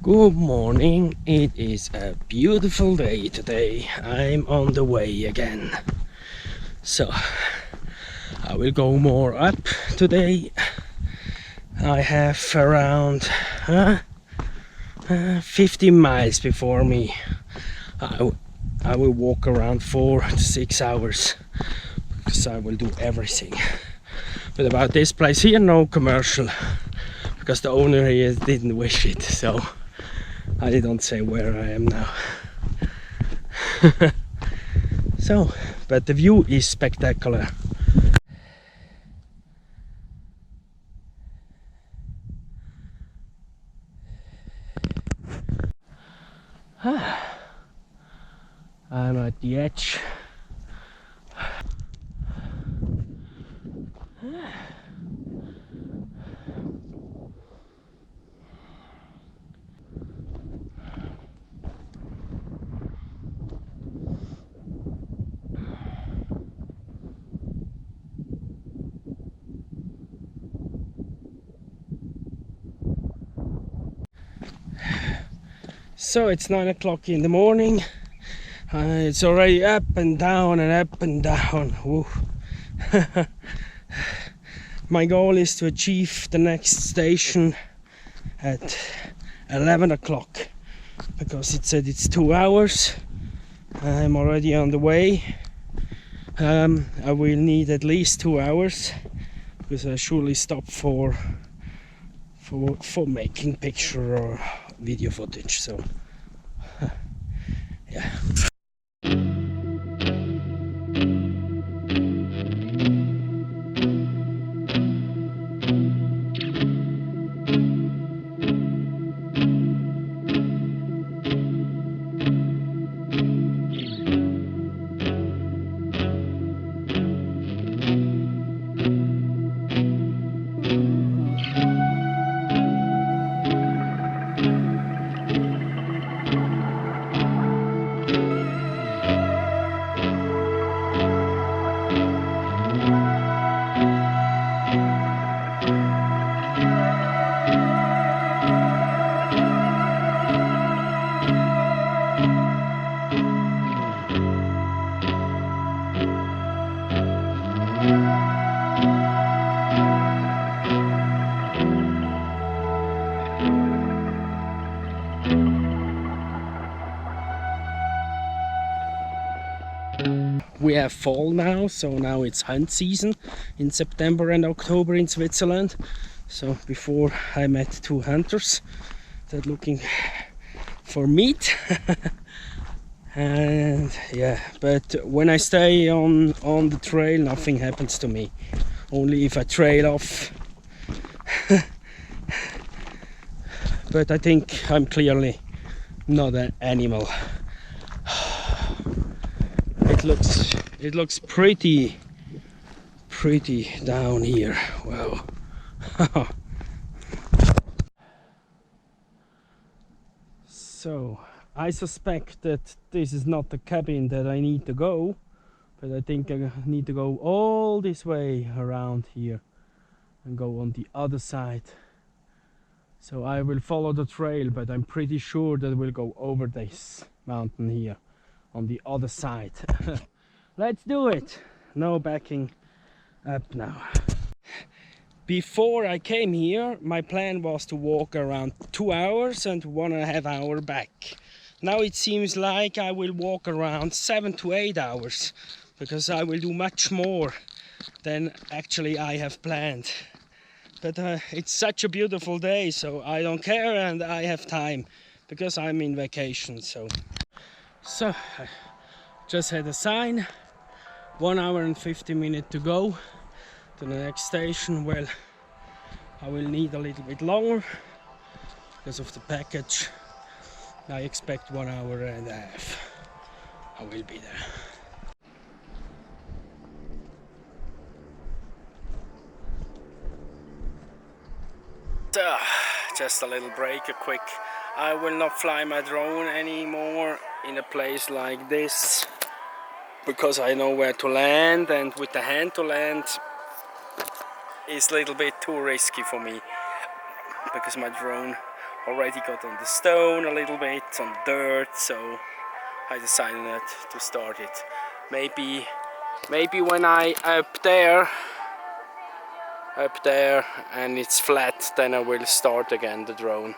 Good morning, it is a beautiful day today. I'm on the way again. So I will go more up today. I have around 50 miles before me. I will walk around 4 to 6 hours because I will do everything. But about this place here, no commercial, because the owner here didn't wish it, so I don't say where I am now. So, but the view is spectacular. I'm at the edge. So it's 9 o'clock in the morning. It's already up and down and up and down. Woo. My goal is to achieve the next station at 11 o'clock because it said it's 2 hours. I'm already on the way. I will need at least 2 hours because I surely stop for making picture or video footage. So yeah. We have fall now, so now it's hunt season in September and October in Switzerland. So before I met two hunters that looking for meat. And yeah, but when I stay on the trail, nothing happens to me, only if I trail off. But I think I'm clearly not an animal. It looks pretty down here. Wow. So I suspect that this is not the cabin that I need to go, but I think I need to go all this way around here and go on the other side. So I will follow the trail, but I'm pretty sure that we'll go over this mountain here on the other side. Let's do it. No backing up now. Before I came here, my plan was to walk around 2 hours and 1.5 hours back. Now it seems like I will walk around 7 to 8 hours because I will do much more than actually I have planned. But it's such a beautiful day, so I don't care, and I have time because I'm in vacation. So I just had a sign, 1 hour and 50 minutes to go to the next station. Well, I will need a little bit longer because of the package. I expect 1 hour and a half. I will be there. Just a little break, a quick. I will not fly my drone anymore in a place like this because I know where to land, and with the hand to land is a little bit too risky for me because my drone already got on the stone a little bit, on the dirt, so I decided not to start it. Maybe when I up there and it's flat, then I will start again the drone.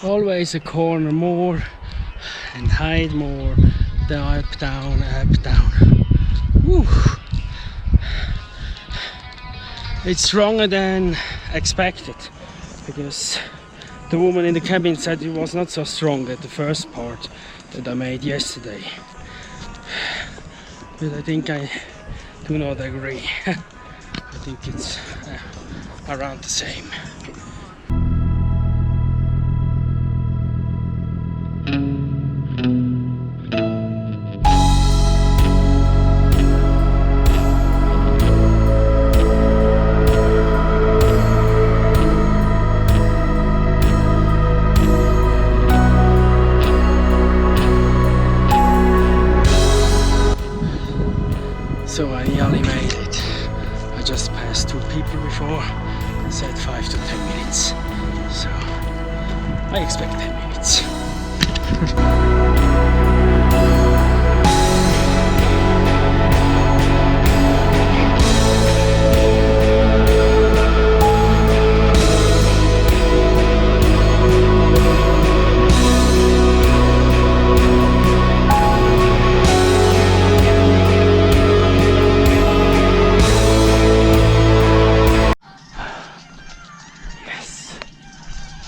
Always a corner more and height more, the up down. Woo. It's stronger than expected, because the woman in the cabin said it was not so strong at the first part that I made yesterday, but I think I do not agree. I think it's around the same. So I nearly made it. I just passed 2 people before and said 5 to 10 minutes. So I expect 10 minutes.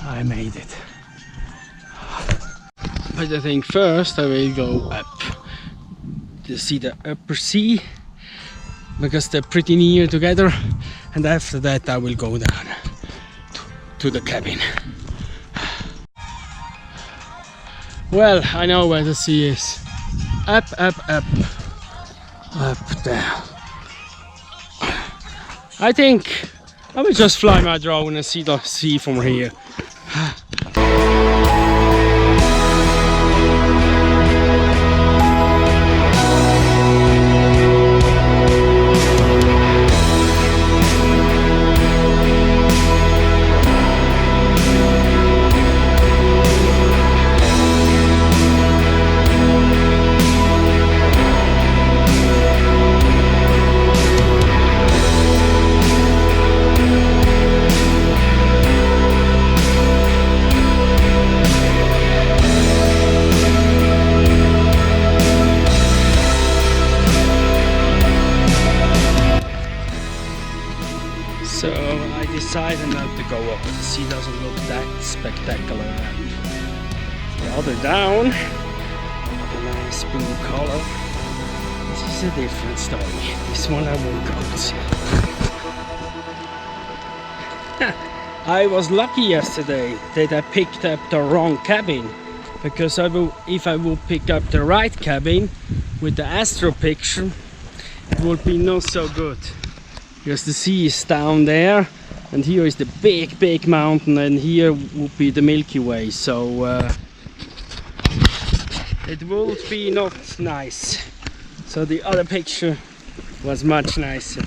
I made it. But I think first I will go up to see the upper sea, because they're pretty near together, and after that I will go down to the cabin. Well, I know where the sea is. Up there. I think I will just fly my drone and see the sea from here. So I decided not to go up. The sea doesn't look that spectacular. Rather down, a nice blue color. This is a different story. This one I won't go to see. I was lucky yesterday that I picked up the wrong cabin, because if I would pick up the right cabin, with the astro picture it would be not so good, because the sea is down there and here is the big mountain, and here would be the Milky Way, so it would be not nice. So the other picture was much nicer.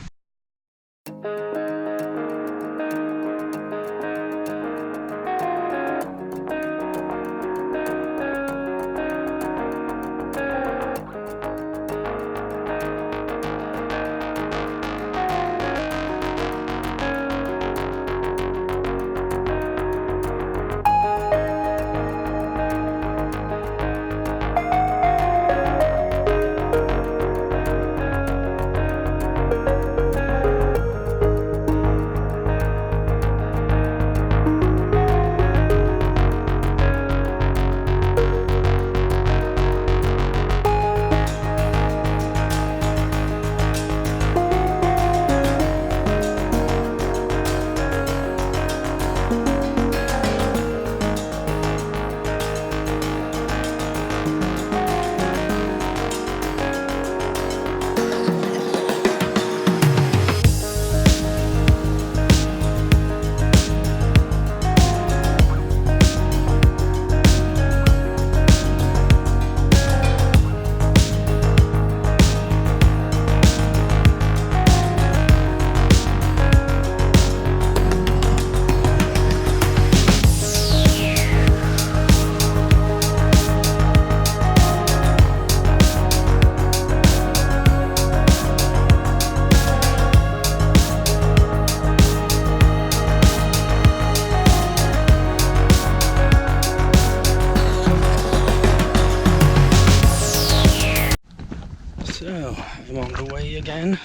So I'm on the way again.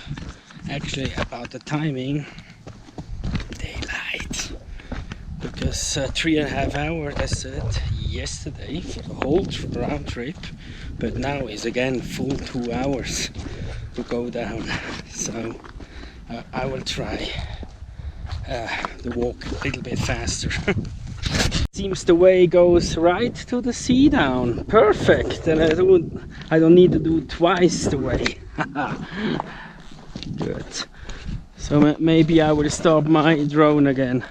Actually, about the timing, daylight, because 3.5 hours, I said yesterday for the whole round trip, but now is again full 2 hours to go down. So I will try to walk a little bit faster. Seems the way goes right to the sea down. Perfect. And I don't need to do twice the way. Good. So maybe I will stop my drone again.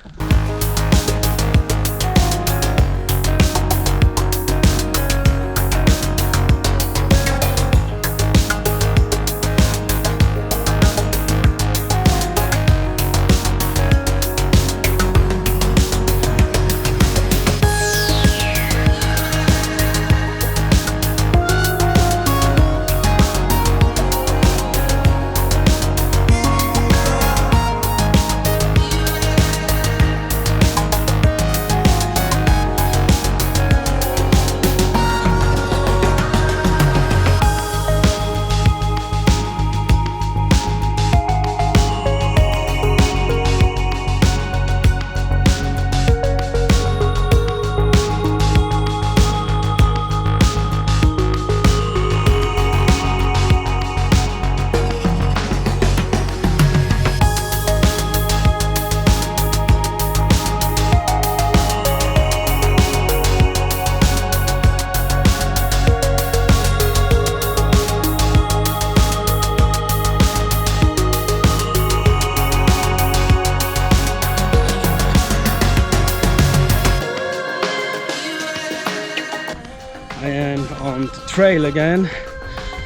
I am on the trail again.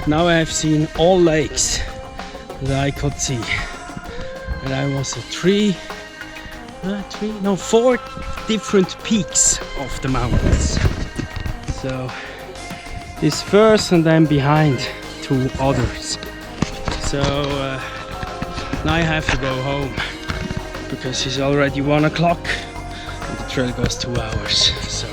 Now I have seen all lakes that I could see, and I was at four different peaks of the mountains. So this first and then behind 2 others. So now I have to go home because it's already 1 o'clock and the trail goes 2 hours. So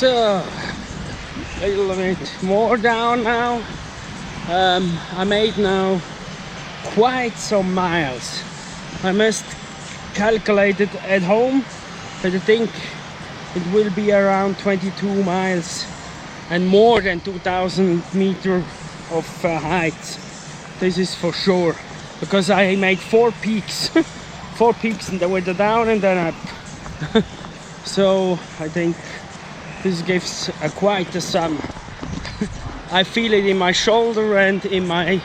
So a little bit more down now. I made now quite some miles. I must calculate it at home, but I think it will be around 22 miles and more than 2000 meters of height. This is for sure, because I made 4 peaks. 4 peaks and with the down and then up. So I think this gives quite a sum. I feel it in my shoulder and in my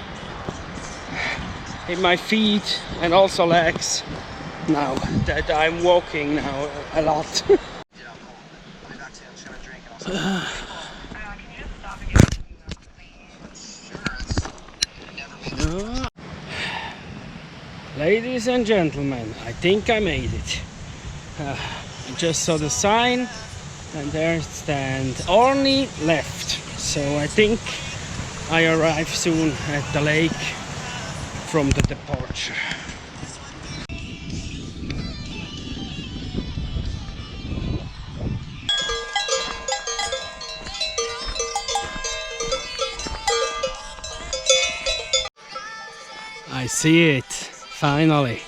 feet and also legs now that I'm walking now a lot. Ladies and gentlemen, I think I made it. I just saw the sign and there stands Orni left. So I think I arrive soon at the lake from the departure. I see it, finally.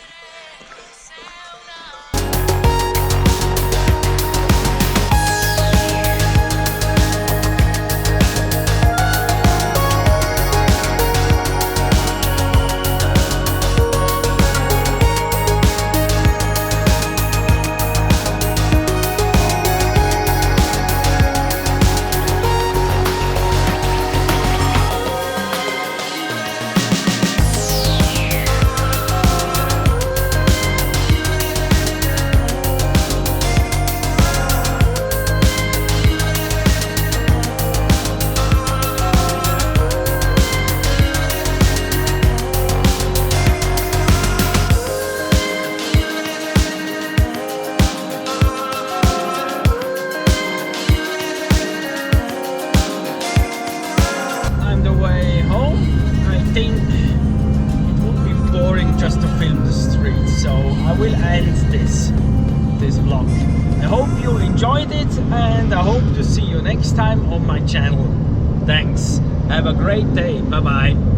Just to film the streets, so I will end this vlog. I hope you enjoyed it and I hope to see you next time on my channel. Thanks, have a great day, bye bye.